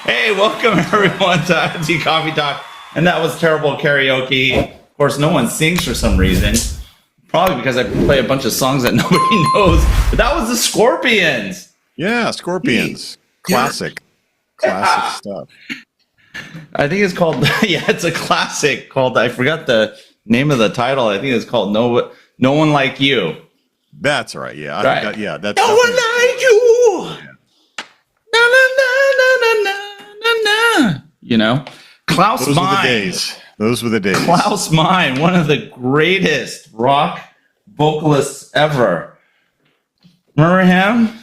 Hey, welcome everyone to IoT Coffee Talk. And that was terrible karaoke. Of course, no one sings for some reason. Probably because I play a bunch of songs that nobody knows. But that was the Scorpions. Yeah, Scorpions. Classic. Classic stuff. I think it's called, it's a classic called, I forgot the name of the title. I think it's called No One Like You. That's right. Yeah. Right. That's No One Like You. Yeah. Na, na, na, na, na, na, na. You know, Klaus Those Meine. were the days. Those were the days. Klaus Meine, one of the greatest rock vocalists ever. Remember him?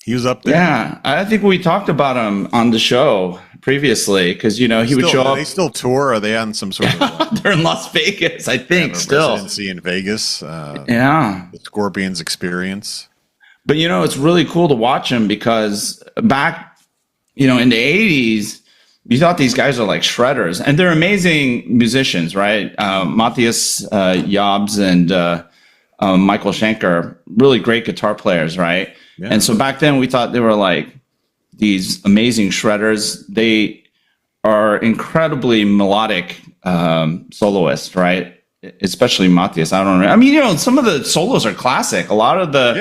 He was up there. Yeah, I think we talked about him on the show previously because he would show up. They still tour? Are they on some sort of? They're in Las Vegas, I think. Still residency in Vegas. Yeah, the Scorpions experience. But it's really cool to watch him because back, in the 80s, you thought these guys are like shredders, and they're amazing musicians, right? Matthias Jobs and Michael Schenker, really great guitar players, right? Yeah. And so back then we thought they were like these amazing shredders. They are incredibly melodic soloists, right? Especially Matthias. I don't know. I mean, some of the solos are classic. A lot of the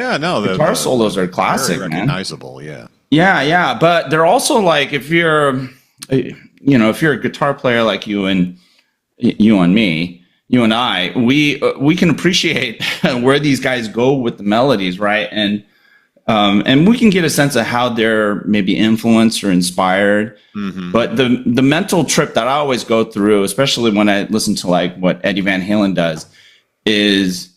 guitar solos are classic, very recognizable, man. Yeah. But they're also like, if you're a guitar player like you and me, you and I, we can appreciate where these guys go with the melodies, right? And we can get a sense of how they're maybe influenced or inspired. Mm-hmm. But the mental trip that I always go through, especially when I listen to like what Eddie Van Halen does, is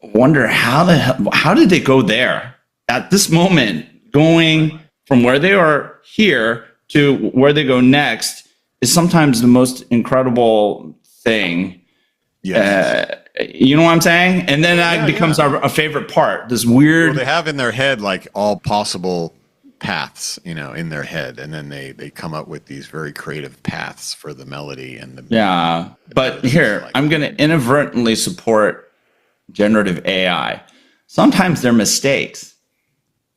wonder how did they go there at this moment, going from where they are here to where they go next is sometimes the most incredible thing. Yes. You know what I'm saying? And then that becomes our favorite part. This weird. Well, they have in their head like all possible paths, in their head, and then they come up with these very creative paths for the melody and the. Yeah, but here I'm going to inadvertently support generative AI. Sometimes they're mistakes.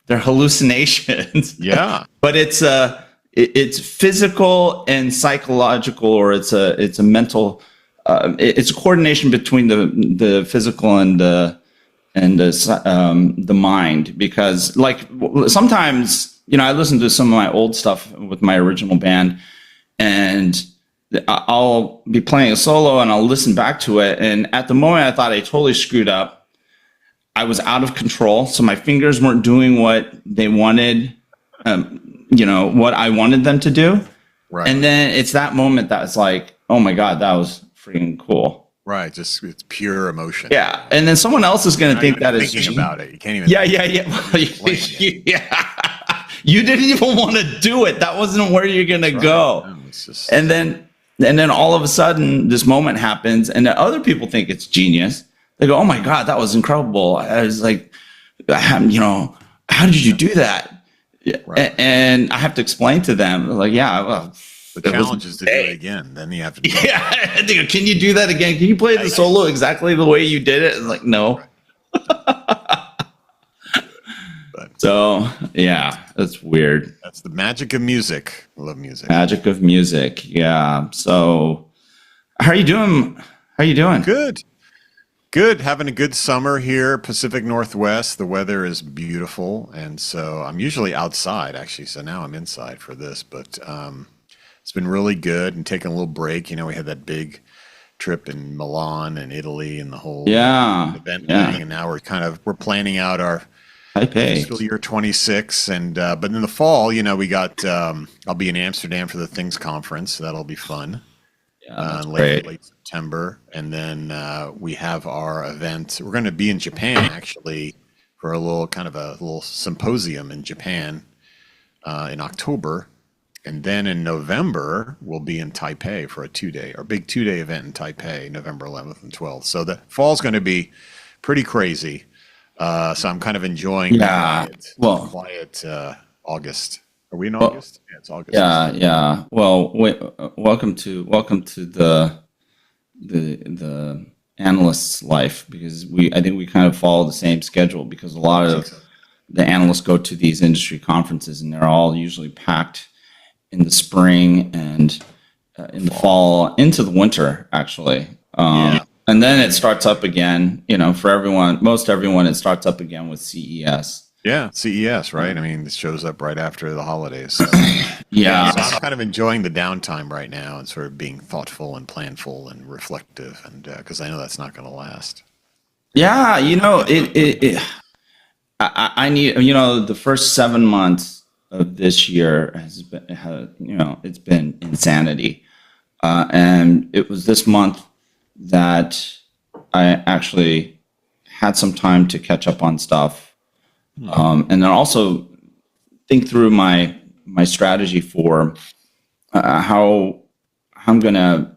They're hallucinations. Yeah, but it's physical and psychological, or it's a mental. It's a coordination between the physical and the mind, because like sometimes I listen to some of my old stuff with my original band, and I'll be playing a solo and I'll listen back to it, and at the moment I thought I totally screwed up. I was out of control, so my fingers weren't doing what they wanted, what I wanted them to do. Right. And then it's that moment that's like, oh my God, that was freaking cool. Right, just it's pure emotion. Yeah, and then someone else is going to think that is thinking about it. You can't even. Yeah. You didn't even want to do it. That wasn't where you're going to go. No, just... And then all of a sudden, this moment happens, and the other people think it's genius. They go, "Oh my God, that was incredible!" I was like, how did you do that? Right. And I have to explain to them, like, the challenge is to do it again. Then you have to. Can you do that again? Can you play the solo exactly the way you did it? And like, no. So that's weird. That's the magic of music. I love music. Magic of music. Yeah. So, how are you doing? Good. Having a good summer here, Pacific Northwest. The weather is beautiful, and so I'm usually outside actually. So now I'm inside for this, but. It's been really good, and taking a little break. We had that big trip in Milan and Italy and the whole event meeting, and now we're planning out our fiscal year 26. And but in the fall, we got I'll be in Amsterdam for the Things Conference, so that'll be fun. Yeah, that's Late September. And then we have our event. We're going to be in Japan actually for a little symposium in Japan in October. And then in November, we'll be in Taipei for our big 2-day event in Taipei, November 11th and 12th. So the fall's going to be pretty crazy. So I'm kind of enjoying quiet August. Are we in August? Yeah, it's August. Yeah. Well, welcome to the analyst's life, because I think we kind of follow the same schedule, because a lot of the analysts go to these industry conferences and they're all usually packed in the spring and in the fall into the winter, actually. And then it starts up again, for most everyone, it starts up again with CES. Yeah, CES, right? I mean, it shows up right after the holidays. So. Yeah. So I'm kind of enjoying the downtime right now and sort of being thoughtful and planful and reflective, and because I know that's not going to last. Yeah, I need, the first 7 months of this year it's been insanity. And it was this month that I actually had some time to catch up on stuff. And then also think through my strategy for how I'm going to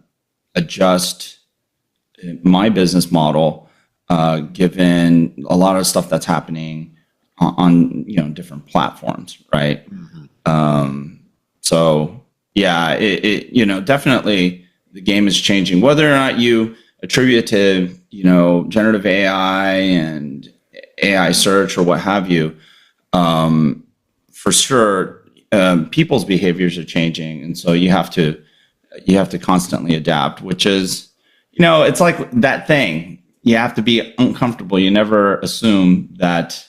adjust my business model, given a lot of stuff that's happening on different platforms, right? So yeah, definitely the game is changing. Whether or not you attribute it to generative AI and AI search or what have you, for sure, people's behaviors are changing, and so you have to constantly adapt. Which is, it's like that thing. You have to be uncomfortable. You never assume that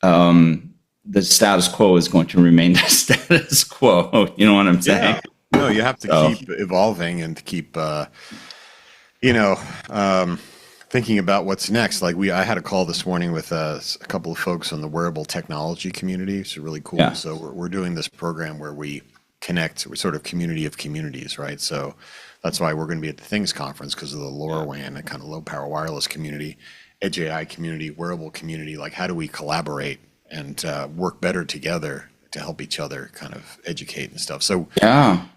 the status quo is going to remain the status quo. You know what I'm saying? Yeah. No, you have to keep evolving and to keep, thinking about what's next. Like I had a call this morning with a couple of folks on the wearable technology community. It's really cool. Yeah. So we're doing this program where we connect. We're sort of community of communities, right? So that's why we're going to be at the Things Conference, because of the LoRaWAN and kind of low power wireless community, Edge AI community, wearable community. Like, how do we collaborate and work better together to help each other kind of educate and stuff? So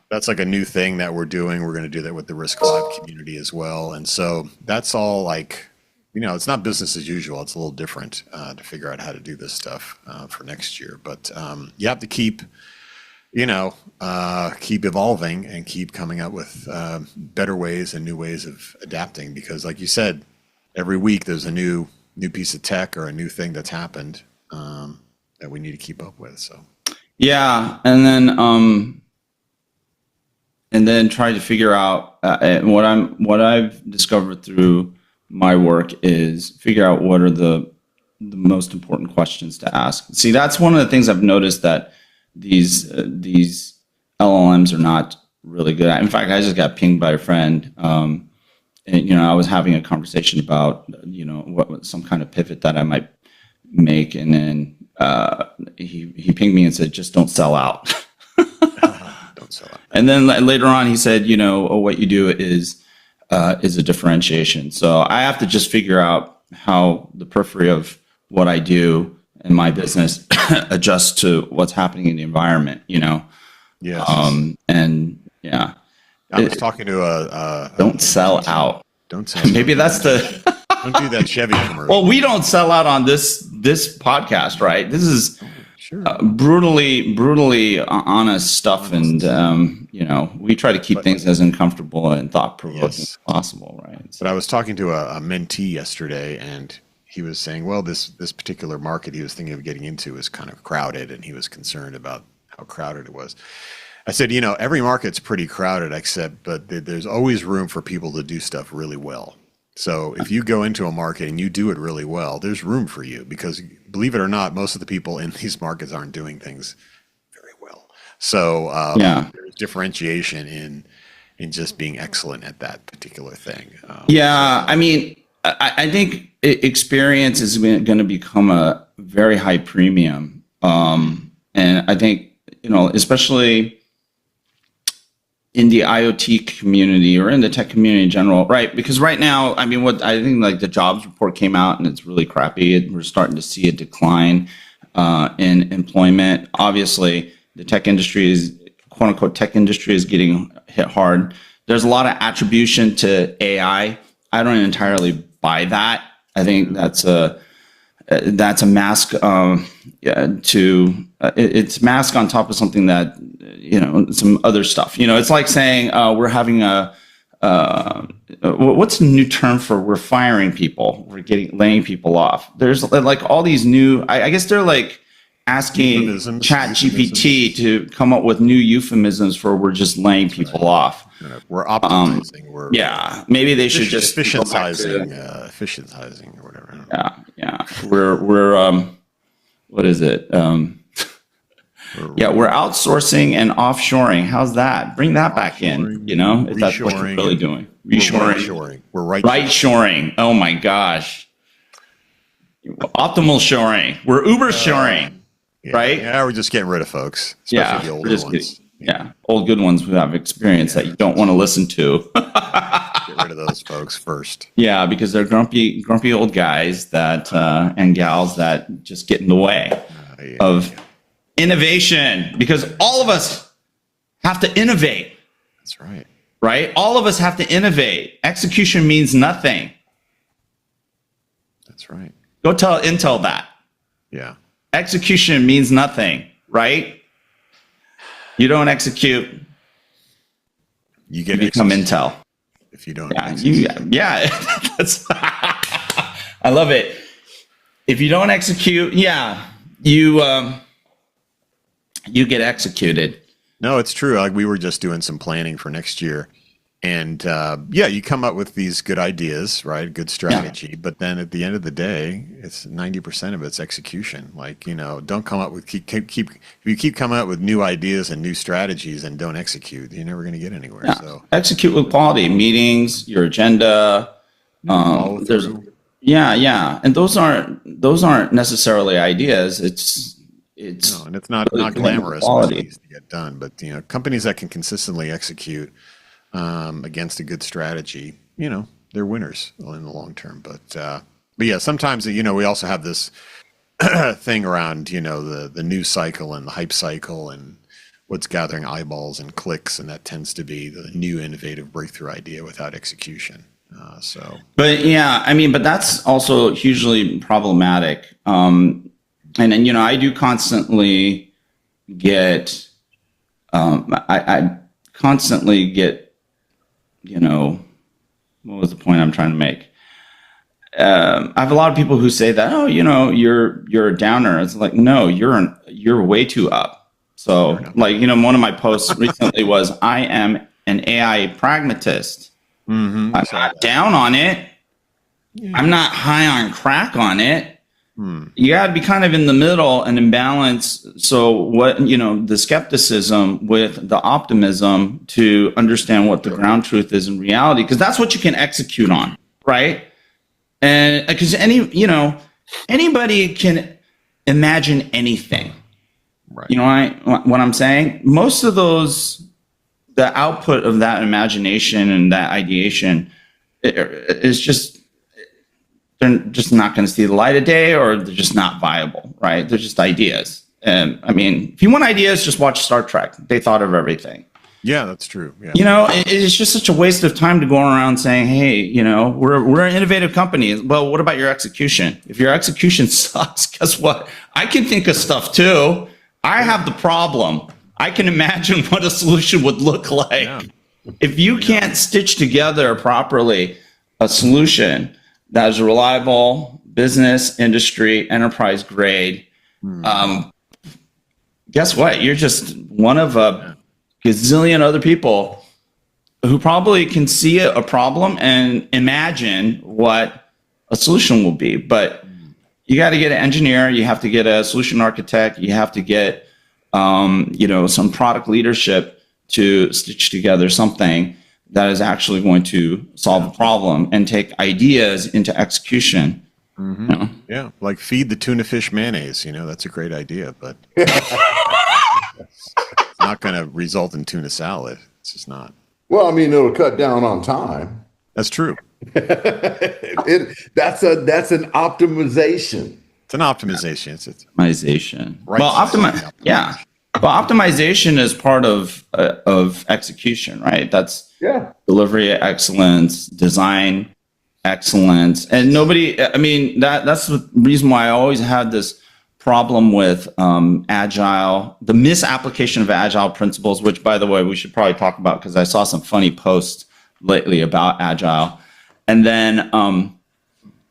that's like a new thing that we're doing. We're going to do that with the Risk Lab community as well. And so that's all like, it's not business as usual. It's a little different to figure out how to do this stuff for next year. But you have to keep evolving and keep coming up with better ways and new ways of adapting. Because like you said, every week there's a new piece of tech or a new thing that's happened that we need to keep up with. So yeah, and then try to figure out what I've discovered through my work is figure out what are the most important questions to ask. See, that's one of the things I've noticed that these LLMs are not really good at. In fact, I just got pinged by a friend. And, I was having a conversation about, what some kind of pivot that I might make. And then he pinged me and said, just don't sell out. don't sell out. And then later on, he said, what you do is a differentiation. So I have to just figure out how the periphery of what I do in my business adjusts to what's happening in the environment, Yes. And yeah. I was talking to don't sell out. Don't sell out. Maybe that's the don't do that Chevy commercial. Well, we don't sell out on this podcast, right? This is sure. brutally honest stuff, and we try to keep things as uncomfortable and thought-provoking as possible, right? So, but I was talking to a mentee yesterday, and he was saying, well, this particular market he was thinking of getting into is kind of crowded, and he was concerned about how crowded it was. I said, every market's pretty crowded, but there's always room for people to do stuff really well. So if you go into a market and you do it really well, there's room for you, because believe it or not, most of the people in these markets aren't doing things very well. So there's differentiation in just being excellent at that particular thing. I mean, I think experience is going to become a very high premium. And I think, especially in the IoT community or in the tech community in general, right? Because right now, I mean, what I think like the jobs report came out and it's really crappy. We're starting to see a decline in employment. Obviously, the tech industry is, quote unquote, tech industry is getting hit hard. There's a lot of attribution to AI. I don't entirely buy that. I think that's a mask it's mask on top of something that, some other stuff. It's like saying we're having what's the new term for we're firing people, laying people off. There's like all these new, I guess they're like asking Chat GPT to come up with new euphemisms for we're just laying people off. We're optimizing. Maybe they should just efficientizing or whatever. Yeah. We're what is it? We're outsourcing and offshoring. How's that? Bring that back in. If that's what you're really doing. Reshoring. We're right-shoring. Oh my gosh. Optimal shoring. We're Uber shoring. Right? Yeah, we're just getting rid of folks. Especially the older ones. Old good ones who have experience that you don't want to listen to. Get rid of those folks first. Yeah, because they're grumpy old guys that and gals that just get in the way of innovation. Because all of us have to innovate. That's right. Right? All of us have to innovate. Execution means nothing. That's right. Go tell Intel that. Yeah. Execution means nothing, right? You don't execute, you become Intel. If you don't, that's I love it. If you don't execute, you get executed. No, it's true. Like we were just doing some planning for next year, and you come up with these good ideas, right? Good strategy, but then at the end of the day, it's 90% of it's execution. Like don't come up with if you keep coming up with new ideas and new strategies and don't execute, you're never going to get anywhere. Yeah. So execute with quality, meetings, your agenda. And those aren't necessarily ideas. No, and it's not glamorous what needs to get done, but companies that can consistently execute against a good strategy, they're winners in the long term. But yeah, sometimes we also have this thing around the news cycle and the hype cycle and what's gathering eyeballs and clicks, and that tends to be the new innovative breakthrough idea without execution. But that's also hugely problematic. And then, I do constantly get, I constantly get, what was the point I'm trying to make? I have a lot of people who say that, you're a downer. It's like, no, you're way too up. So one of my posts recently was, I am an AI pragmatist. Mm-hmm. I'm not down on it. Yeah. I'm not high on crack on it. You got to be kind of in the middle and in balance. So the skepticism with the optimism to understand what the ground truth is in reality, because that's what you can execute on, right? And because anybody can imagine anything, right? What I'm saying, most of the output of that imagination and that ideation is just, they're just not going to see the light of day, or they're just not viable, right? They're just ideas. And if you want ideas, just watch Star Trek. They thought of everything. Yeah, that's true. Yeah. It's just such a waste of time to go around saying, hey, we're an innovative company. Well, what about your execution? If your execution sucks, guess what? I can think of stuff too. I have the problem. I can imagine what a solution would look like. Yeah. If you can't stitch together properly a solution that is reliable, business, industry, enterprise grade, guess what? You're just one of a gazillion other people who probably can see a problem and imagine what a solution will be. But you got to get an engineer, you have to get a solution architect, you have to get some product leadership to stitch together something that is actually going to solve a problem and take ideas into execution. Mm-hmm. You know? Yeah, like feed the tuna fish mayonnaise. That's a great idea, but it's not going to result in tuna salad. It's just not. Well, I mean, it'll cut down on time. That's true. That's an optimization. It's an optimization. It's optimization. Right. Well, yeah. But optimization is part of execution, right? That's delivery excellence, design excellence, and that's the reason why I always had this problem with agile, the misapplication of agile principles, which, by the way, we should probably talk about because I saw some funny posts lately about agile, and then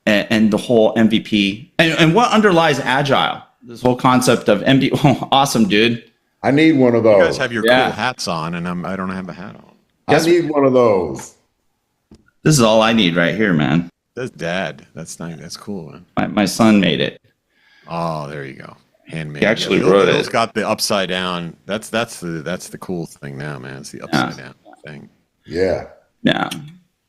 and the whole MVP and what underlies agile. This whole concept of MVP. Oh, awesome, dude. I need one of those. You guys have your cool hats on, and I don't have a hat on. I need one of those. This is all I need right here, man. That's Dad. That's nice. That's cool, man. My son made it. Oh, there you go. Handmade. He actually wrote it. Bill's got the upside down. That's the cool thing now, man. It's the upside down thing. Yeah. Yeah.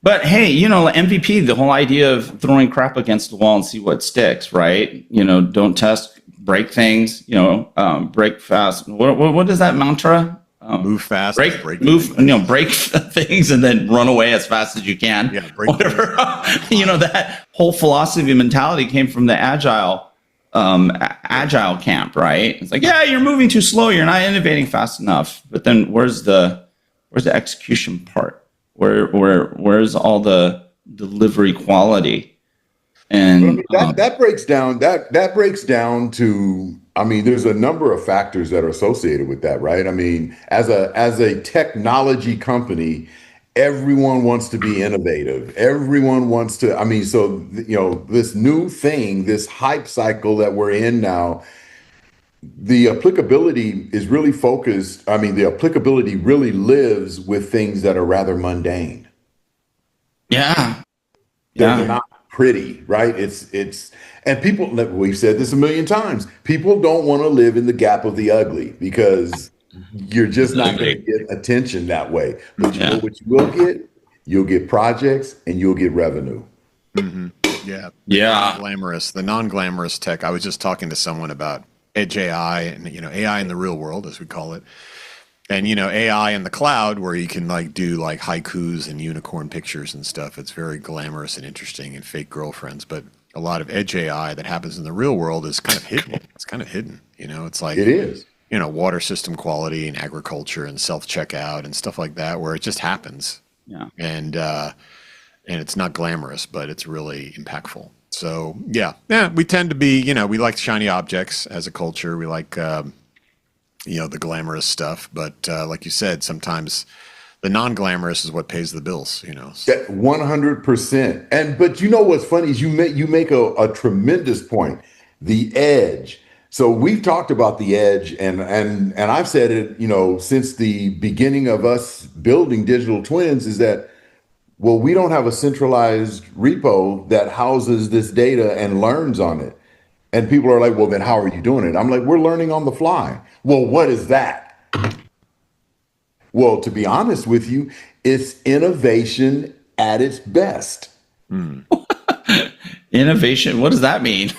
But hey, MVP, the whole idea of throwing crap against the wall and see what sticks, right? Don't test, break things, break fast. What is that mantra? Move fast. Break things and then run away as fast as you can. Yeah, break whatever. That whole philosophy and mentality came from the agile camp, right? It's like, yeah, you're moving too slow, you're not innovating fast enough. But then where's the execution part? Where's all the delivery quality? And that breaks down to, there's a number of factors that are associated with that, right? As a technology company, everyone wants to be innovative. Everyone wants to, this new thing, this hype cycle that we're in now, the applicability is really focused. The applicability really lives with things that are rather mundane. Yeah. They're not pretty, right? And people, we've said this a million times, people don't want to live in the gap of the ugly because you're just not going to get attention that way. But you know what you will get? You'll get projects and you'll get revenue. Mm-hmm. Yeah. The non-glamorous tech. I was just talking to someone about edge AI and, AI in the real world, as we call it. And, AI in the cloud where you can do haikus and unicorn pictures and stuff. It's very glamorous and interesting and fake girlfriends. But a lot of edge AI that happens in the real world is kind of hidden. It's kind of hidden. It's like, it is, water system quality and agriculture and self-checkout and stuff like that, where it just happens. Yeah. And it's not glamorous, but it's really impactful. So yeah, we tend to be, we like shiny objects as a culture. We like, the glamorous stuff, but like you said, sometimes the non-glamorous is what pays the bills. 100%. But what's funny is you make a tremendous point. The edge. So we've talked about the edge, and I've said it, since the beginning of us building digital twins, is that, well, we don't have a centralized repo that houses this data and learns on it. And people are like, well, then how are you doing it? I'm like, we're learning on the fly. Well, what is that? Well, to be honest with you, it's innovation at its best. Innovation, what does that mean?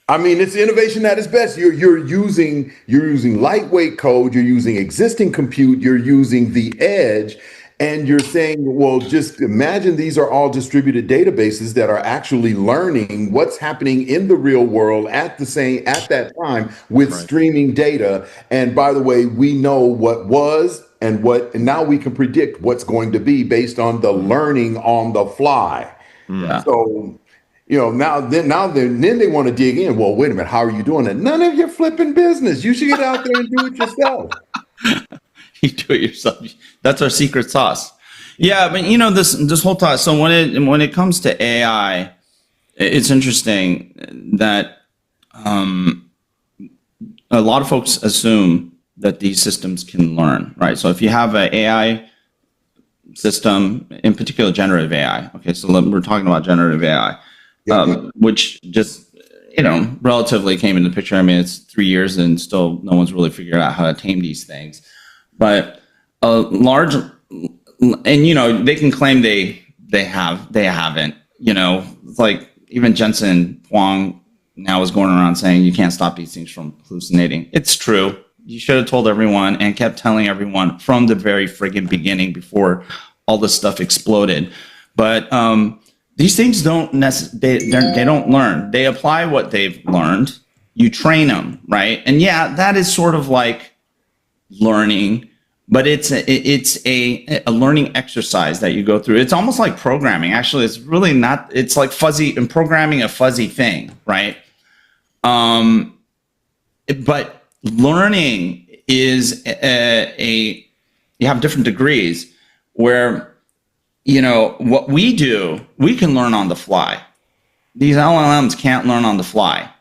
It's innovation at its best. You're using lightweight code, you're using existing compute, you're using the edge. And you're saying, well, just imagine these are all distributed databases that are actually learning what's happening in the real world at that time with streaming data. And by the way, we know what was and now we can predict what's going to be based on the learning on the fly. Yeah. So, now they want to dig in. Well, wait a minute, how are you doing it? None of your flipping business. You should get out there and do it yourself. You do it yourself. That's our secret sauce. Yeah, but this whole thought. So when it comes to AI, it's interesting that a lot of folks assume that these systems can learn, right? So if you have an AI system, in particular generative AI. Okay, so we're talking about generative AI, which just relatively came into the picture. It's 3 years and still no one's really figured out how to tame these things. But a large and they can claim they haven't. It's like even Jensen Huang now is going around saying you can't stop these things from hallucinating. It's true. You should have told everyone and kept telling everyone from the very friggin' beginning before all this stuff exploded. But these things don't they don't learn. They apply what they've learned. You train them, right? And yeah, that is sort of like learning, but it's a learning exercise that you go through. It's almost like programming. Actually, it's really not. It's like fuzzy and programming a fuzzy thing, right? But learning is you have different degrees where, what we do, we can learn on the fly. These LLMs can't learn on the fly.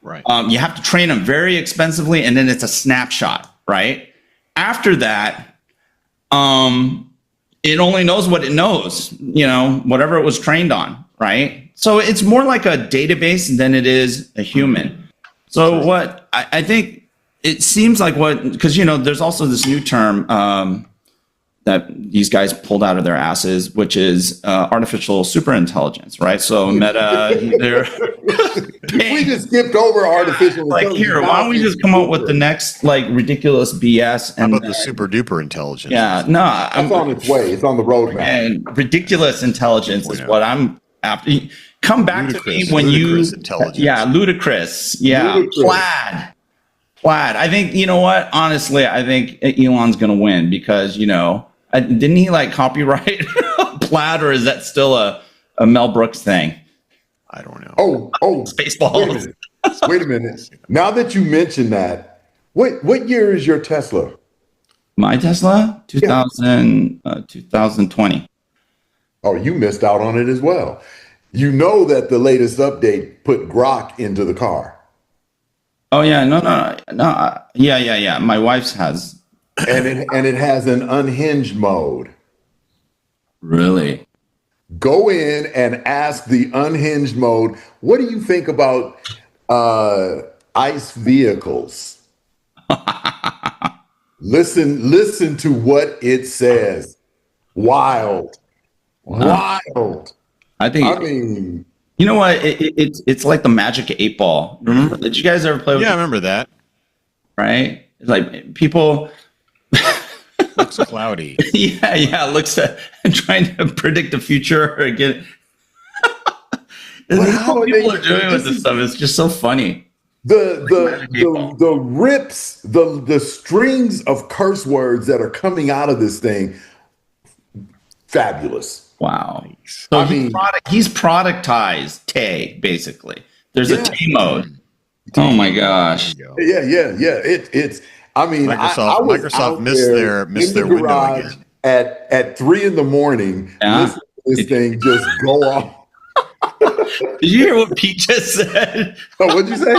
Right. You have to train them very expensively, and then it's a snapshot, right? After that, it only knows what it knows, whatever it was trained on, right? So it's more like a database than it is a human. So what I think it seems like because, there's also this new term that these guys pulled out of their asses, which is artificial superintelligence, right? So Meta, we just skipped over artificial intelligence. Here, why don't we just come up with the next ridiculous BS? And how about the super duper intelligence? Yeah, no, it's on its way. It's on the roadmap. And ridiculous intelligence is what I'm after. Come back to me when ludicrous intelligence. Yeah, ludicrous. Yeah, ludicrous. Plaid. I think, what? Honestly, I think Elon's going to win because, didn't he copyright Plaid, or is that still a Mel Brooks thing? I don't know. Oh, Spaceballs. Wait a minute. Now that you mention that, what year is your Tesla? My Tesla? 2020. Oh, you missed out on it as well. You know that the latest update put Grok into the car. Oh yeah, no. Yeah. My wife's has, and it has an unhinged mode. Really? Go in and ask the unhinged mode. What do you think about ICE vehicles? Listen to what it says. Wild. I mean. You know what? It's like the Magic 8-Ball. Remember? Did you guys ever play with I remember that. Right? It's like people... Looks cloudy. Yeah. It looks trying to predict the future or get... How people are doing with this stuff. It's just so funny. The rips, the strings of curse words that are coming out of this thing, fabulous. Wow. So he's productized Tay, basically. There's a Tay mode. Oh my gosh. Yeah. It's Microsoft missed their window again. At 3 a.m. listening to this thing just go off. Did you hear what Pete just said? Oh, what'd you say?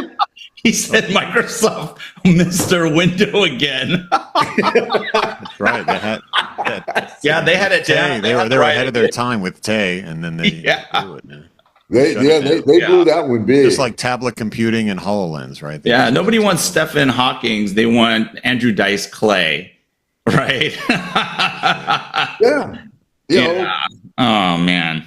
He said Microsoft missed their window again. That's right. They had it down. They were ahead of their time with Tay, and then they blew it. Man. They blew that one big. Just like tablet computing and HoloLens, right? Nobody wants Stephen Hawking. They want Andrew Dice Clay, right? Oh man.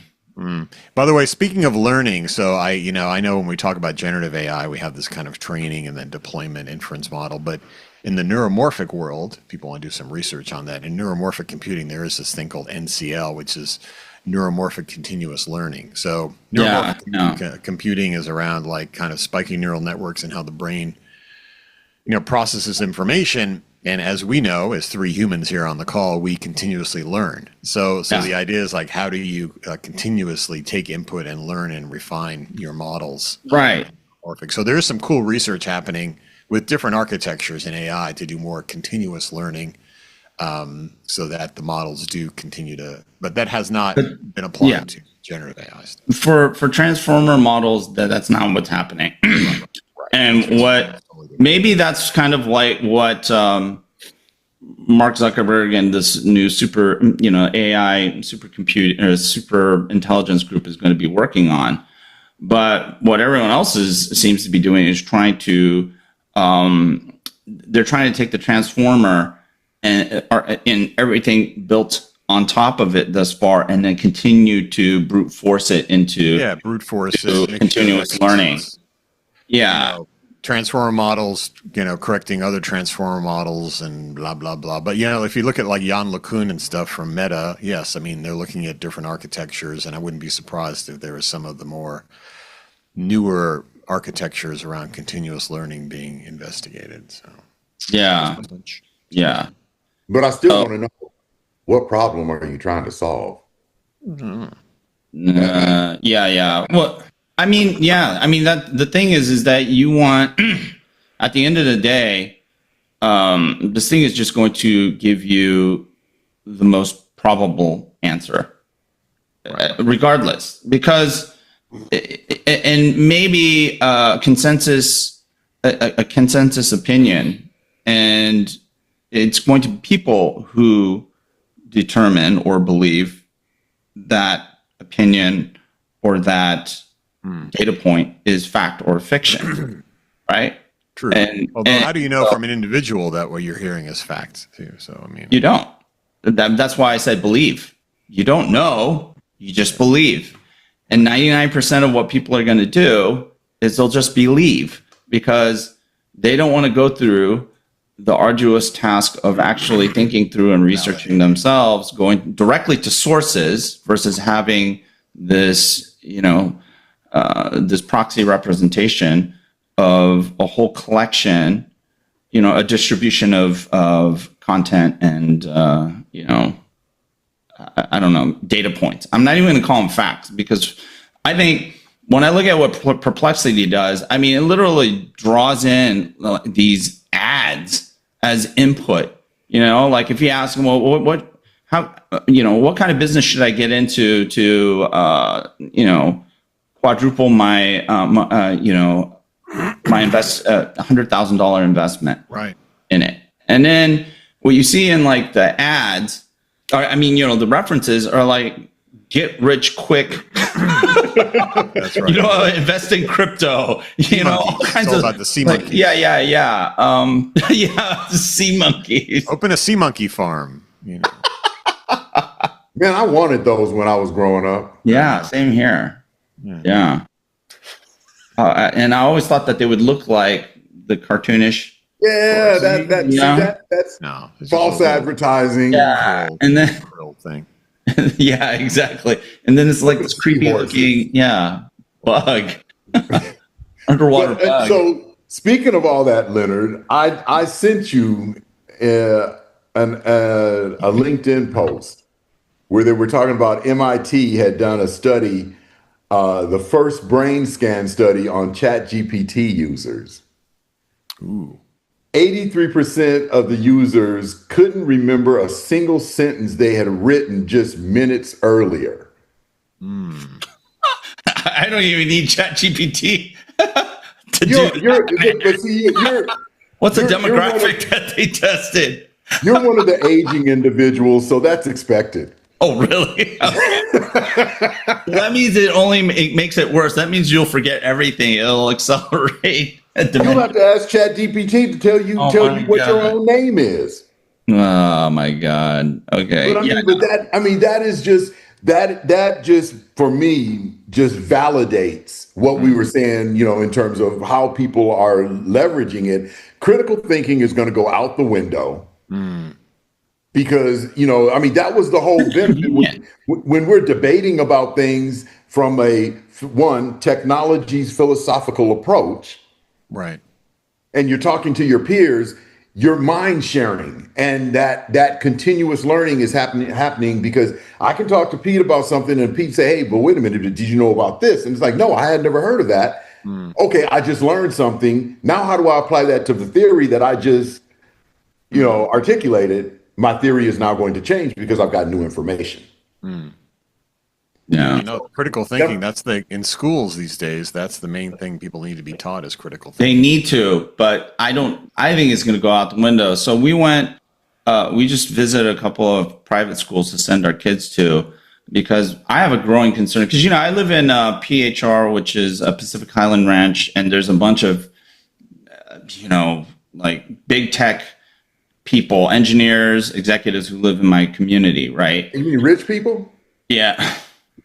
By the way, speaking of learning, so I know when we talk about generative AI, we have this kind of training and then deployment inference model, but in the neuromorphic world, people want to do some research on that. In neuromorphic computing, there is this thing called NCL, which is neuromorphic continuous learning. So neuromorphic computing is around kind of spiking neural networks and how the brain, processes information. And as we know, as 3 humans here on the call, we continuously learn. So the idea is how do you continuously take input and learn and refine your models? Right. So there is some cool research happening with different architectures in AI to do more continuous learning, so that the models do continue to. But that has not been applied to generative AI stuff. For transformer models, that's not what's happening. Right. And maybe that's kind of like what Mark Zuckerberg and this new super AI supercomputing or super intelligence group is going to be working on. But what everyone else seems to be doing is trying to they're trying to take the transformer and everything built on top of it thus far, and then continue to brute force it into brute force continuous learning. Yeah. Transformer models, correcting other transformer models and blah, blah, blah. But, if you look at like Jan LeCun and stuff from Meta, yes, I mean, they're looking at different architectures, and I wouldn't be surprised if there was some of the more newer architectures around continuous learning being investigated. So, yeah. But I still want to know, what problem are you trying to solve? Yeah. Well, I mean, that the thing is that you want, at the end of the day, this thing is just going to give you the most probable answer, regardless, because, and maybe a consensus opinion, and it's going to be people who determine or believe that opinion or that data point is fact or fiction, right? True. Although, how do you know from an individual that what you're hearing is fact too? So, I mean, you don't. That's why I said believe. You don't know, you just believe. And 99% of what people are going to do is they'll just believe, because they don't want to go through the arduous task of actually thinking through and researching themselves, going directly to sources versus having this, this proxy representation of a whole collection, a distribution of content and, I don't know, data points. I'm not even going to call them facts, because I think when I look at what Perplexity does, I mean, it literally draws in these ads as input. Like if you ask them, well, what kind of business should I get into to, quadruple my, my $100,000 investment in it. And then what you see in like the ads, the references are like, get rich quick. That's right. Invest in crypto. All kinds all of about the sea monkeys. Sea monkeys. Open a sea monkey farm. Man, I wanted those when I was growing up. Yeah, same here. Yeah. And I always thought that they would look like the cartoonish. Yeah, that's false advertising. Yeah, and then thing. Yeah, exactly. And then it's like this creepy looking, bug, underwater bug. So speaking of all that, Leonard, I sent you a LinkedIn post where they were talking about MIT had done a study, the first brain scan study on ChatGPT users. Ooh. 83% of the users couldn't remember a single sentence they had written just minutes earlier. I don't even need ChatGPT What's the demographic that they tested? You're one of the aging individuals, so that's expected. Oh, really? That means it makes it worse. That means you'll forget everything. It'll accelerate. You'll have to ask ChatGPT to tell you what your own name is. Oh my God. Okay. But that just for me just validates what we were saying, in terms of how people are leveraging it. Critical thinking is going to go out the window. Because, that was the whole benefit when we're debating about things from technology's philosophical approach. Right. And you're talking to your peers, you're mind sharing, and that continuous learning is happening because I can talk to Pete about something and Pete say, hey, but wait a minute, did you know about this? And it's like, no, I had never heard of that. Okay, I just learned something. Now, how do I apply that to the theory that I just, articulated? My theory is now going to change because I've got new information. Yeah. Critical thinking, that's in schools these days, that's the main thing people need to be taught is critical thinking. They need to, but I think it's going to go out the window. So we just visited a couple of private schools to send our kids to, because I have a growing concern. Because, I live in PHR, which is a Pacific Highland Ranch, and there's a bunch of, like big tech people, engineers, executives who live in my community, right? You mean rich people? Yeah.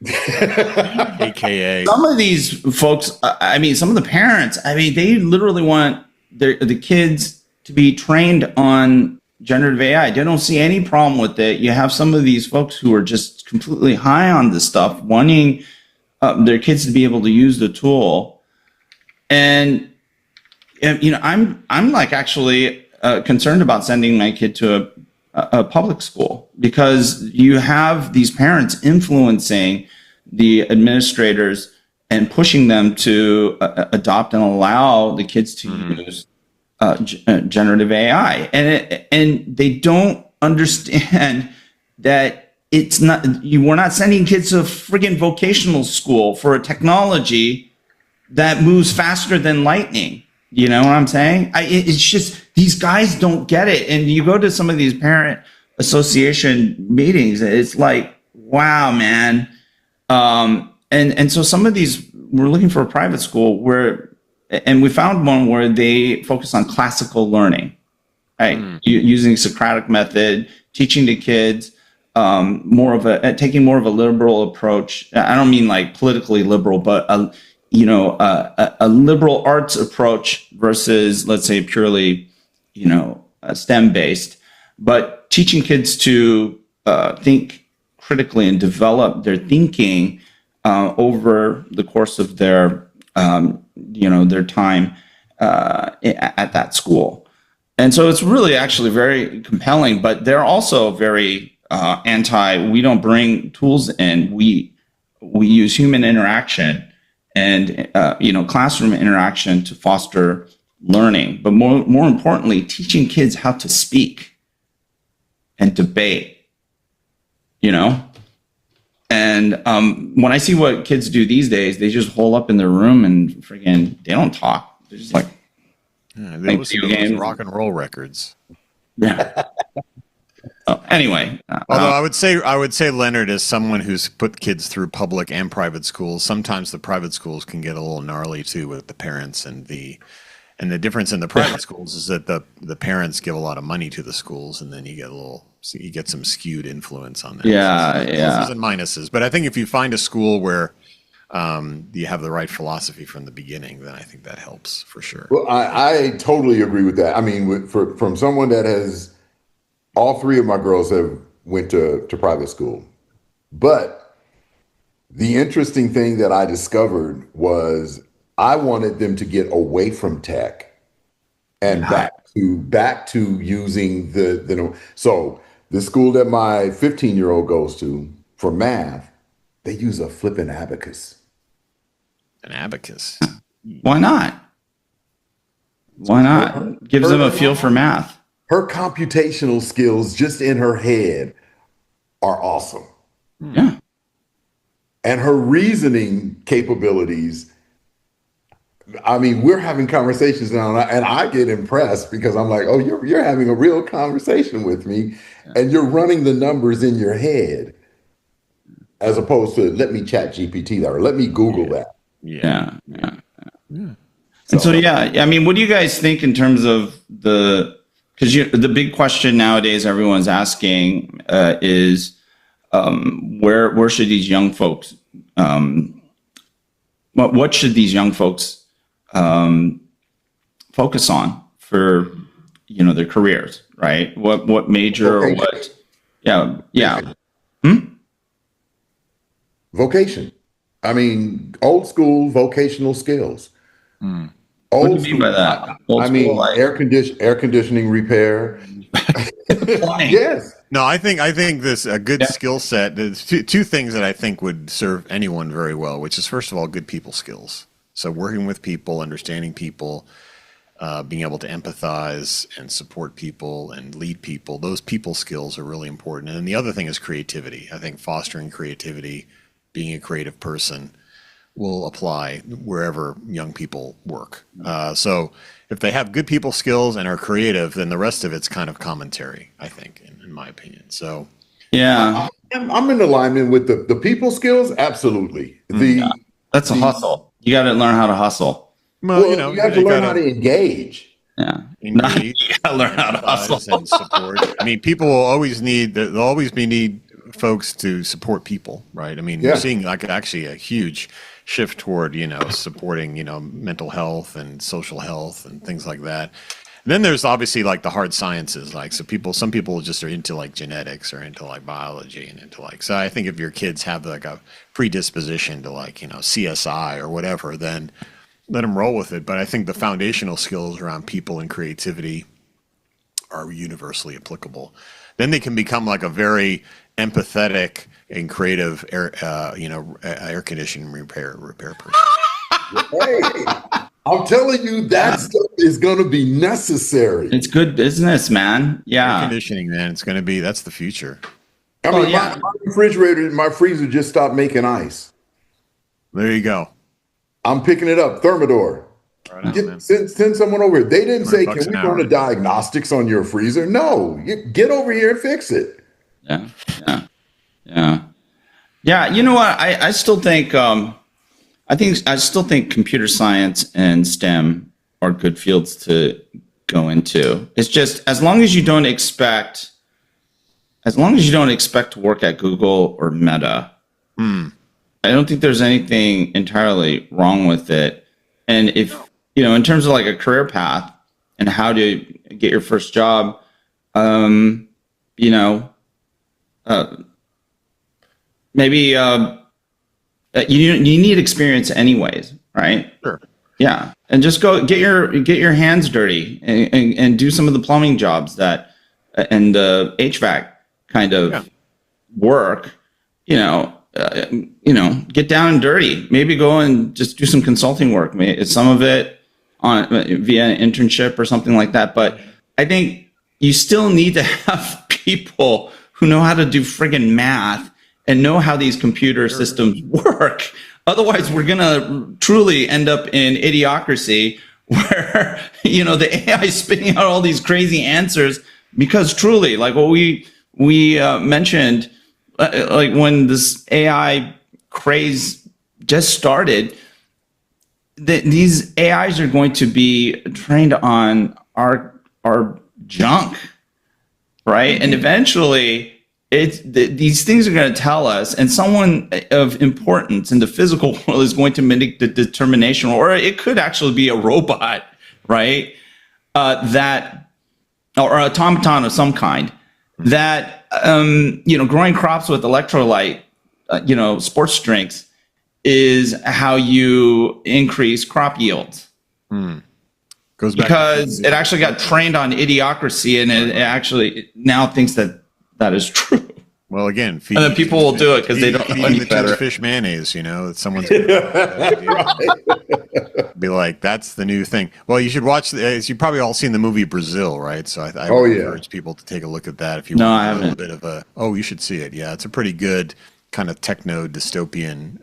AKA. Some of these folks, I mean, some of the parents, I mean, they literally want the kids to be trained on generative AI. They don't see any problem with it. You have some of these folks who are just completely high on this stuff, wanting their kids to be able to use the tool. And you know, I'm like actually concerned about sending my kid to a public school, because you have these parents influencing the administrators and pushing them to adopt and allow the kids to use generative AI, and they don't understand that it's not, we're not sending kids to a friggin' vocational school for a technology that moves faster than lightning. You know what I'm saying? It's just, these guys don't get it. And you go to some of these parent association meetings, it's like, wow, man. And so some of these, we're looking for a private school where, and we found one where they focus on classical learning, right? Using Socratic method, teaching the kids taking more of a liberal approach. I don't mean like politically liberal, but a liberal arts approach versus, let's say, purely, STEM based, but teaching kids to think critically and develop their thinking over the course of their their time at that school. And so it's really actually very compelling, but they're also very we don't bring tools in. We use human interaction and classroom interaction to foster learning, but more importantly, teaching kids how to speak and debate, And when I see what kids do these days, they just hole up in their room and friggin', they don't talk. They're just like, they listen to those rock and roll records. Yeah. Anyway, although I would say Leonard, is someone who's put kids through public and private schools. Sometimes the private schools can get a little gnarly too with the parents, and the difference in the private schools is that the parents give a lot of money to the schools, and then you get some skewed influence on that. Yeah, so pluses and minuses. But I think if you find a school where you have the right philosophy from the beginning, then I think that helps for sure. Well, I totally agree with that. I mean, from someone that has, all three of my girls have went to private school, but the interesting thing that I discovered was I wanted them to get away from tech and back to using so the school that my 15-year-old goes to for math, they use a flipping abacus. An abacus. Why not? Why not? Gives them a feel for math. Her computational skills just in her head are awesome. Yeah. And her reasoning capabilities, I mean, we're having conversations now, and I get impressed because I'm like, oh, you're having a real conversation with me, and you're running the numbers in your head, as opposed to let me chat GPT that or let me Google that. Yeah. And so, I mean, what do you guys think in terms of because the big question nowadays everyone's asking is where should these young folks, what should these young folks focus on for their careers, right? What major or what? Yeah. Vocation. I mean, old school vocational skills. What do you mean by that? I mean, like air conditioning repair. Yes. No, I think this a good skill set. There's two things that I think would serve anyone very well, which is, first of all, good people skills. So working with people, understanding people, being able to empathize and support people and lead people. Those people skills are really important. And then the other thing is creativity. I think fostering creativity, being a creative person, will apply wherever young people work. So if they have good people skills and are creative, then the rest of it's kind of commentary, I think, in my opinion. So I'm in alignment with the people skills. Absolutely. That's a hustle. You got to learn how to hustle. Well, you have to learn how to engage. Yeah. engage, You gotta learn how to empathize, hustle. and support. I mean, people will always need. There'll always be need folks to support people, right? I mean, Yeah. we're seeing like actually a huge shift toward supporting mental health and social health and things like that. And then there's obviously like the hard sciences, like some people just are into like genetics or into like biology and into like. So I think if your kids have like a predisposition to like CSI or whatever, then let them roll with it. But I think the foundational skills around people and creativity are universally applicable. Then they can become like a very empathetic and creative air conditioning repair person. Hey, I'm telling you, that stuff is going to be necessary. It's good business, man. Air Yeah. conditioning, man, that's the future. I Well, mean, yeah. my refrigerator, my freezer just stopped making ice. There you go. I'm picking it up. Thermidor. Right on, man. Send someone over here. They didn't say, $100 can we an run hour. a diagnostics on your freezer? No, get over here and fix it. Yeah. Yeah. Yeah. Yeah. You know what? I still think I still think computer science and STEM are good fields to go into. It's just as long as you don't expect to work at Google or Meta, I don't think there's anything entirely wrong with it. And if in terms of like a career path and how to get your first job, maybe you need experience anyways, right? Sure. Yeah, and just go get your hands dirty and do some of the plumbing jobs and the HVAC kind of work. Get down and dirty. Maybe go and just do some consulting work. Maybe some of it via an internship or something like that. But I think you still need to have people who know how to do friggin' math and know how these computer systems work. Otherwise, we're going to truly end up in idiocracy where, the AI is spitting out all these crazy answers because truly, like what we mentioned, like when this AI craze just started, these AIs are going to be trained on our junk, right? And eventually, these things are going to tell us, and someone of importance in the physical world is going to make the determination, or it could actually be a robot, right? Or automaton of some kind that growing crops with electrolyte, sports drinks is how you increase crop yields. Goes back Because it actually got trained on idiocracy, and it actually now thinks that is true. Well, again, And then people will do it because they don't know any the better. fish mayonnaise. Someone's gonna be like, "That's the new thing." Well, you should watch. You've probably all seen the movie Brazil, right? So I would encourage people to take a look at that if you No, want I a little haven't. bit of a. Oh, you should see it. Yeah, it's a pretty good kind of techno dystopian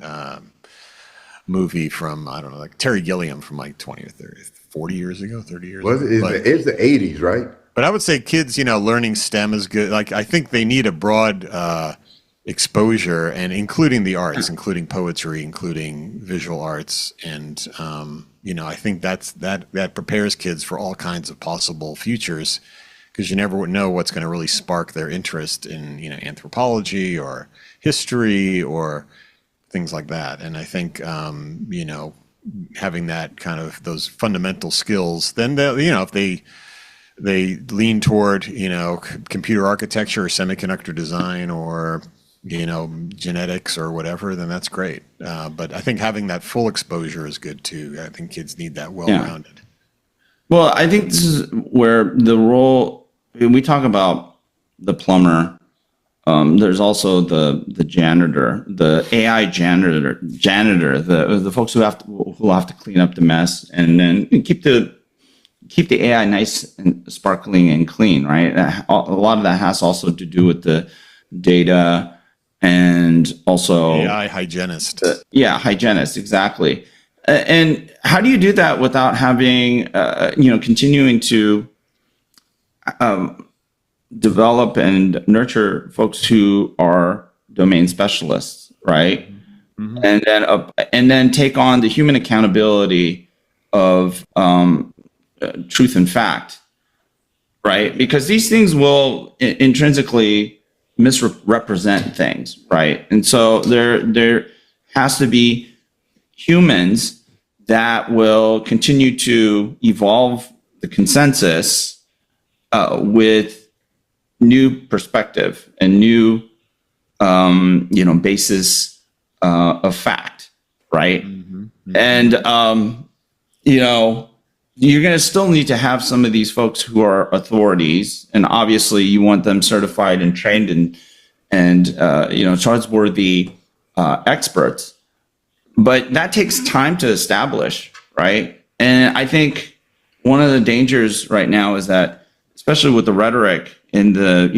movie from I don't know, like Terry Gilliam from like 20 or 30, 40 years ago, 30 years ago. It's the 80s, right? But I would say kids, learning STEM is good. Like I think they need a broad exposure, and including the arts, including poetry, including visual arts, and I think that prepares kids for all kinds of possible futures, because you never know what's going to really spark their interest in anthropology or history or things like that. And I think having that kind of those fundamental skills, then if they lean toward computer architecture or semiconductor design or genetics or whatever, then that's great. But I think having that full exposure is good too. I think kids need that well-rounded. Well, I think this is where the role, when we talk about the plumber, there's also the janitor, the AI janitor, the folks who will have to clean up the mess and then keep the AI nice and sparkling and clean, right? A lot of that has also to do with the data and also AI hygienist. Hygienist, exactly. And how do you do that without having, continuing to develop and nurture folks who are domain specialists, right? Mm-hmm. And then take on the human accountability of truth and fact, right? Because these things will intrinsically misrepresent things, right? And so there has to be humans that will continue to evolve the consensus with new perspective and new, basis of fact, right? And you're going to still need to have some of these folks who are authorities, and obviously you want them certified and trained and trustworthy experts. But that takes time to establish, right? And I think one of the dangers right now is that, especially with the rhetoric in the,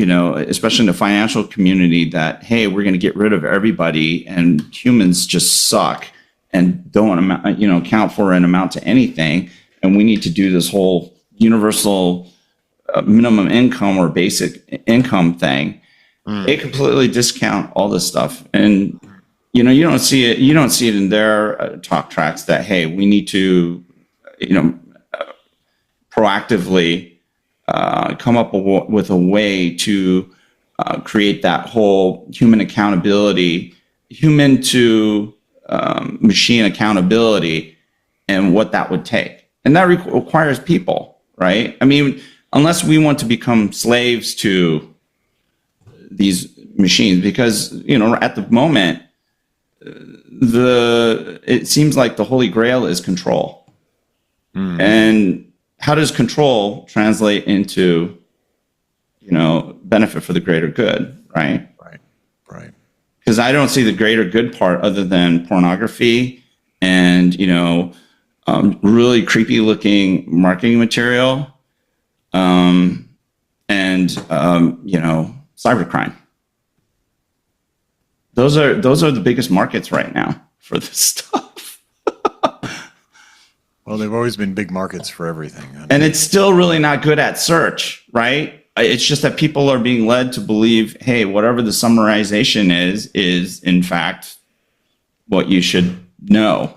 especially in the financial community, that, hey, we're going to get rid of everybody and humans just suck and don't count for and amount to anything. And we need to do this whole universal minimum income or basic income thing. They completely discount all this stuff. And you don't see it. You don't see it in their talk tracks that, hey, we need to, proactively come up with a way to create that whole human accountability, human to machine accountability, and what that would take. And that requires people, right? I mean, unless we want to become slaves to these machines, because at the moment, it seems like the holy grail is control. And how does control translate into benefit for the greater good, right? Right. Because I don't see the greater good part other than pornography and really creepy looking marketing material and cybercrime. Those are the biggest markets right now for this stuff. Well, they've always been big markets for everything. And it's still really not good at search, right? It's just that people are being led to believe, hey, whatever the summarization is in fact what you should know.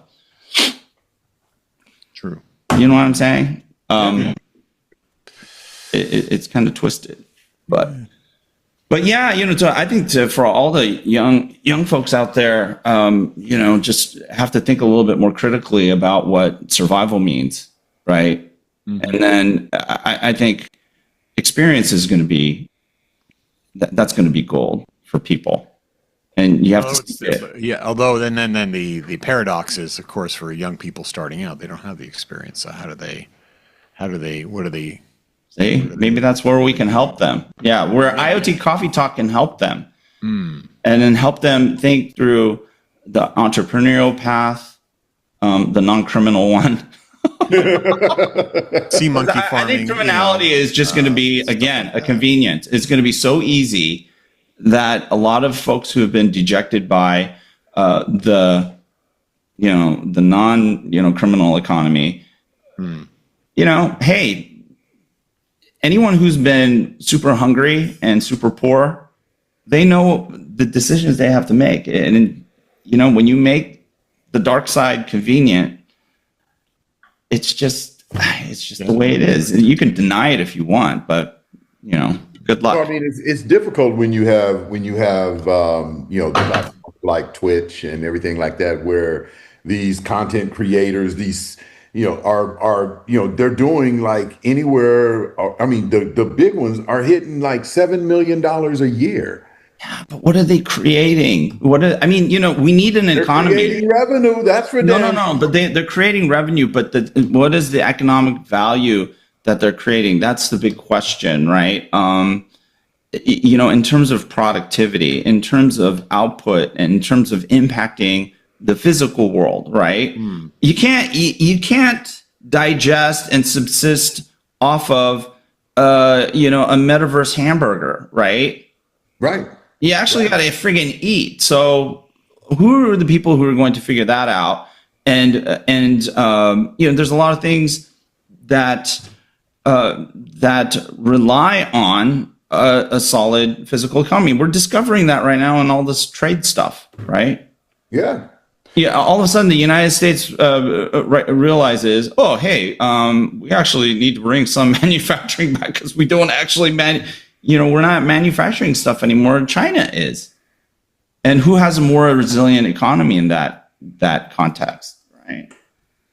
True. You know what I'm saying? It's kind of twisted, but yeah, so I think for all the young folks out there, just have to think a little bit more critically about what survival means, right? And then I think experience is going to be that's going to be gold for people, and you have to see it. Yeah. Although then the paradox is, of course, for young people starting out, they don't have the experience. So what do they? See, maybe that's where we can help them. Yeah, where IoT Coffee Talk can help them. And then help them think through the entrepreneurial path, the non-criminal one. See monkey farming. I think criminality is just going to be, again, a convenience. It's going to be so easy that a lot of folks who have been dejected by the non-criminal economy, hey, anyone who's been super hungry and super poor, they know the decisions they have to make. And, when you make the dark side convenient, it's just the way it is. And you can deny it if you want, but, good luck. Well, I mean, it's difficult when you have like Twitch and everything like that, where these content creators, these are they're doing like anywhere. I mean, the big ones are hitting like $7 million a year. Yeah, but what are they creating? We need an economy. Creating revenue. That's for them. No. But they're creating revenue. But what is the economic value that they're creating? That's the big question, right? In terms of productivity, in terms of output, and in terms of impacting the physical world, right? You can't digest and subsist off of a metaverse hamburger, right? Right. You actually got to friggin' eat. So who are the people who are going to figure that out? And there's a lot of things that rely on a solid physical economy. We're discovering that right now in all this trade stuff, right? Yeah. yeah, all of a sudden the United States realizes, oh, hey, we actually need to bring some manufacturing back because we don't actually we're not manufacturing stuff anymore. China is, and who has a more resilient economy in that context, right?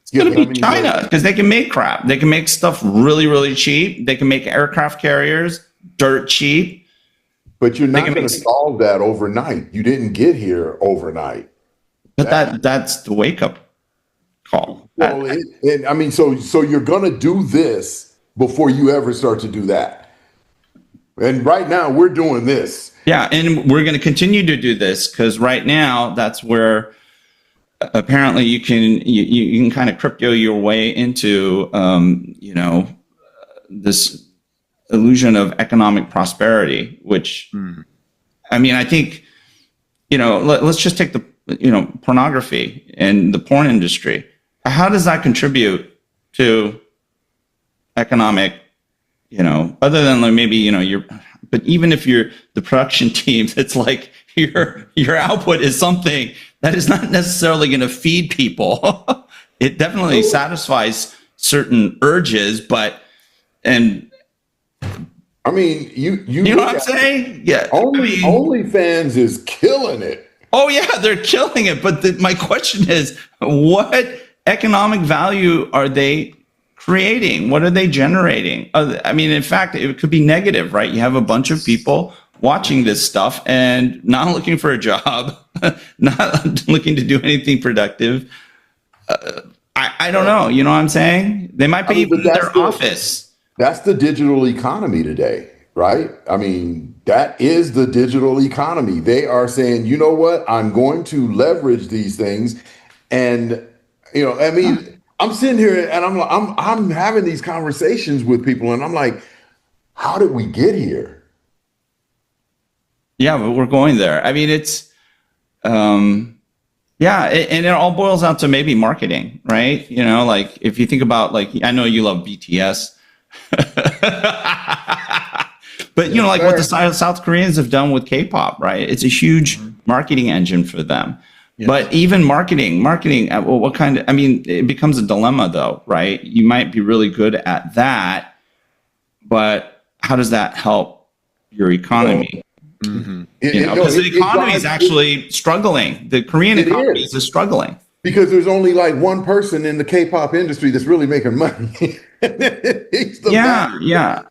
It's going to be China because they can make crap. They can make stuff really, really cheap. They can make aircraft carriers dirt cheap. But you're not going to solve that overnight. You didn't get here overnight. But that's the wake up call. Well, so you're going to do this before you ever start to do that. And right now we're doing this. Yeah, and we're going to continue to do this because right now that's where apparently you can kind of crypto your way into this illusion of economic prosperity, which I mean, I think, let's just take the, pornography and the porn industry. How does that contribute to economic, other than like maybe, but even if you're the production teams, it's like your output is something that is not necessarily going to feed people. It definitely satisfies certain urges, I mean, you know what I'm saying? Yeah. OnlyFans is killing it. Oh yeah, they're killing it. But my question is, what economic value are they creating? What are they generating? I mean, in fact, it could be negative, right? You have a bunch of people watching this stuff and not looking for a job, not looking to do anything productive. I don't know. You know what I'm saying? They might be in their office. That's the digital economy today, right? I mean, that is the digital economy. They are saying, you know what? I'm going to leverage these things. And, I'm sitting here and I'm having these conversations with people and I'm like, how did we get here? Yeah, but we're going there. I mean, it's, and it all boils down to maybe marketing, right? Like if you think about I know you love BTS. But like what the South Koreans have done with K-pop, right? It's a huge marketing engine for them. Yes. But even marketing, what kind of? I mean, it becomes a dilemma, though, right? You might be really good at that, but how does that help your economy? Because the economy is actually struggling. The Korean economy is struggling. Because there's only like one person in the K-pop industry that's really making money. He's the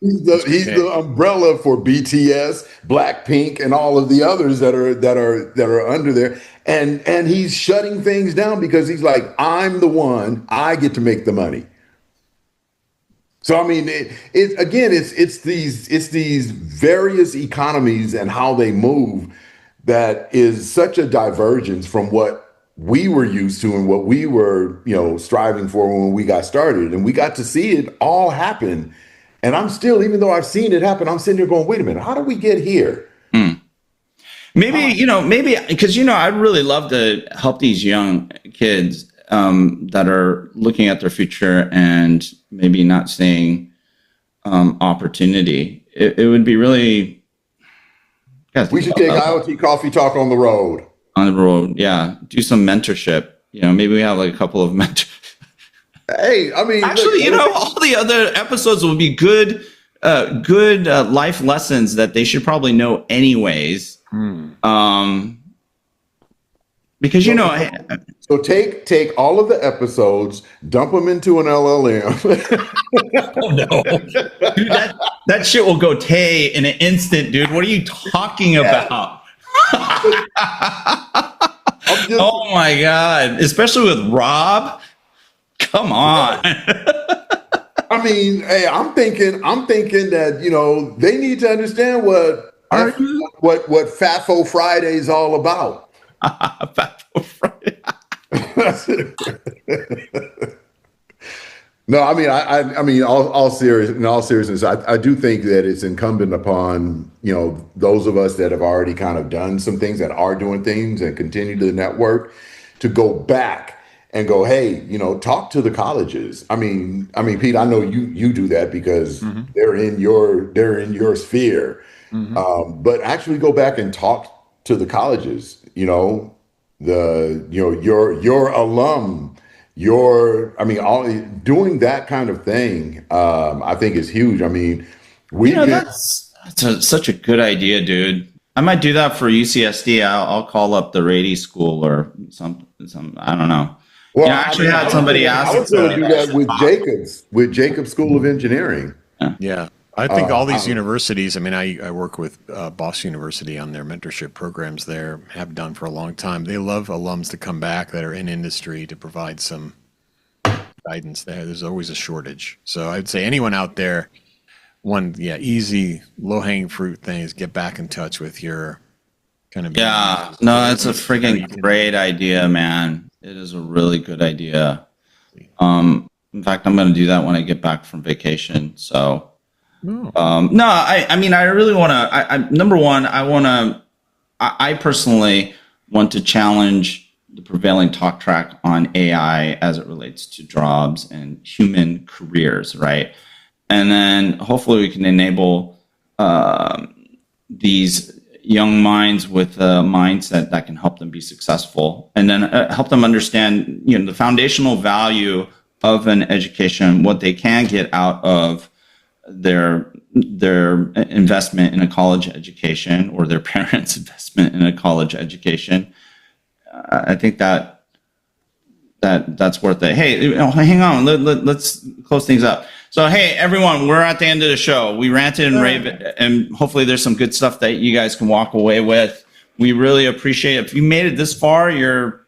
the umbrella for BTS, Blackpink, and all of the others that are under there. And he's shutting things down because he's like, I'm the one. I get to make the money. So I mean, it's these various economies and how they move that is such a divergence from what we were used to and what we were, striving for when we got started. And we got to see it all happen. And I'm still, even though I've seen it happen, I'm sitting there going, wait a minute, how did we get here? Maybe because, I'd really love to help these young kids that are looking at their future and maybe not seeing opportunity. It would be really. We should take IoT Coffee Talk on the road. On the road, yeah. Do some mentorship. Maybe we have like a couple of mentors. Hey, I mean, actually, all the other episodes will be good life lessons that they should probably know anyways. Because so take all of the episodes, dump them into an LLM. Oh no, dude, that shit will go Tay in an instant, dude. What are you talking about? Oh my god! Especially with Rob. Come on. I mean, hey, I'm thinking that they need to understand what FAFO Friday is all about. FAFO Friday. No, I mean, I mean, in all seriousness, I do think that it's incumbent upon, those of us that have already kind of done some things and are doing things and continue to network to go back and go, hey, talk to the colleges. I mean, Pete, I know you do that because they're in your sphere. But actually go back and talk to the colleges, your alum, all doing that kind of thing, I think is huge. I mean, Such a good idea, dude. I might do that for UCSD. I'll call up the Rady School or some. I don't know. Well, I actually had somebody ask. I was going to do that with Jacobs School of Engineering. Yeah. I think all these universities, I mean, I work with Boston University on their mentorship programs there, have done for a long time. They love alums to come back that are in industry to provide some guidance there. There's always a shortage. So I'd say anyone out there, easy, low-hanging fruit thing is get back in touch with your kind of... Yeah, no, that's a freaking great idea, man. It is a really good idea. In fact, I'm going to do that when I get back from vacation. So, I really want to, number one, I personally want to challenge the prevailing talk track on AI as it relates to jobs and human careers, right? And then hopefully we can enable these young minds with a mindset that can help them be successful, and then help them understand, the foundational value of an education, what they can get out of their investment in a college education or their parents' investment in a college education. I think that's worth it. Hey, hang on. Let's close things up. So, hey, everyone, we're at the end of the show. We ranted and raved, and hopefully there's some good stuff that you guys can walk away with. We really appreciate it. If you made it this far, you're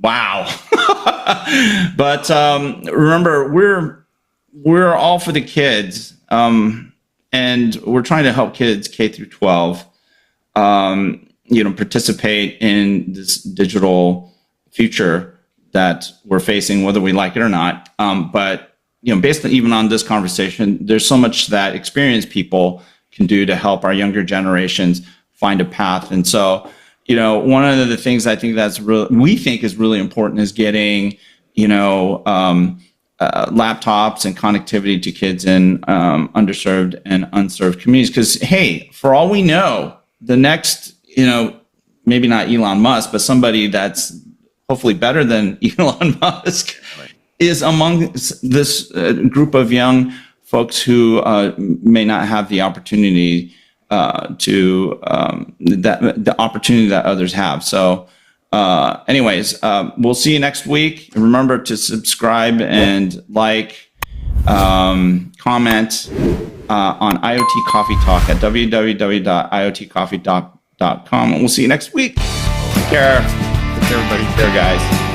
wow. But remember, we're all for the kids, and we're trying to help kids K through 12, participate in this digital future that we're facing, whether we like it or not. But based even on this conversation, there's so much that experienced people can do to help our younger generations find a path. And so, one of the things I think we think is really important is getting, laptops and connectivity to kids in underserved and unserved communities. Because, hey, for all we know, the next, maybe not Elon Musk, but somebody that's hopefully better than Elon Musk, is among this group of young folks who may not have the opportunity the opportunity that others have. So anyways, we'll see you next week. Remember to subscribe and comment on IoT Coffee Talk at www.iotcoffeetalk.com. And we'll see you next week. Take care. Take care, everybody. Take care, guys.